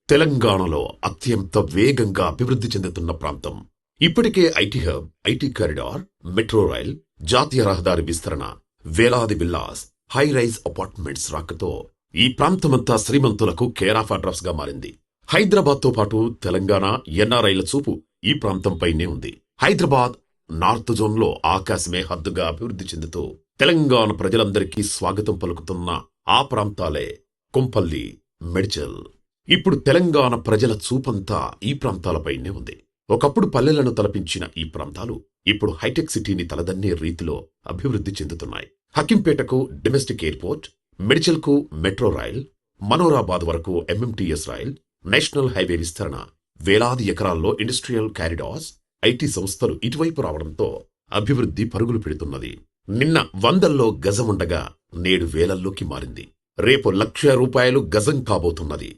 తెలంగాణలో అత్యంత వేగంగా అభివృద్ధి చెందుతున్న ప్రాంతం. ఇప్పటికే IT hub, IT corridor, metro rail, జాతీయ రహదారి విస్తరణ, వేలాది విల్లాస్, హై రైజ్ అపార్ట్మెంట్స్ రాకతో ఈ ప్రాంతమంతా శ్రీమంతులకు కేర్ ఆఫ్ అడ్రస్ గా మారింది. హైదరాబాద్ తో పాటు తెలంగాణ ఎన్ఆర్ఐల చూపు ఈ ప్రాంతంపైనే ఉంది. హైదరాబాద్ నార్త్ జోన్ లో ఆకాశమే హద్దుగా అభివృద్ధి చెందుతూ తెలంగాణ ప్రజలందరికీ స్వాగతం పలుకుతున్న ఆ ప్రాంతాలే కొంపల్లి, మేడ్చల్. ఇప్పుడు తెలంగాణ ప్రజల చూపంతా ఈ ప్రాంతాలపైనే ఉంది. ఒకప్పుడు పల్లెలను తలపించిన ఈ ప్రాంతాలు ఇప్పుడు హైటెక్ సిటీని తలదన్నే రీతిలో అభివృద్ధి చెందుతున్నాయి. హకింపేటకు డొమెస్టిక్ ఎయిర్పోర్ట్, మేడ్చల్ కు మెట్రో రైల్, మనోరాబాద్ వరకు ఎంఎంటీఎస్ రైల్, నేషనల్ హైవే విస్తరణ, వేలాది ఎకరాల్లో ఇండస్ట్రియల్ కారిడార్స్, ఐటీ సంస్థలు ఇటువైపు రావడంతో అభివృద్ధి పరుగులు పెడుతున్నది. నిన్న 100ల్లో గజముండగా నేడు వేలల్లోకి మారింది. రేపు 1,00,000 రూపాయలు గజం కాబోతున్నది.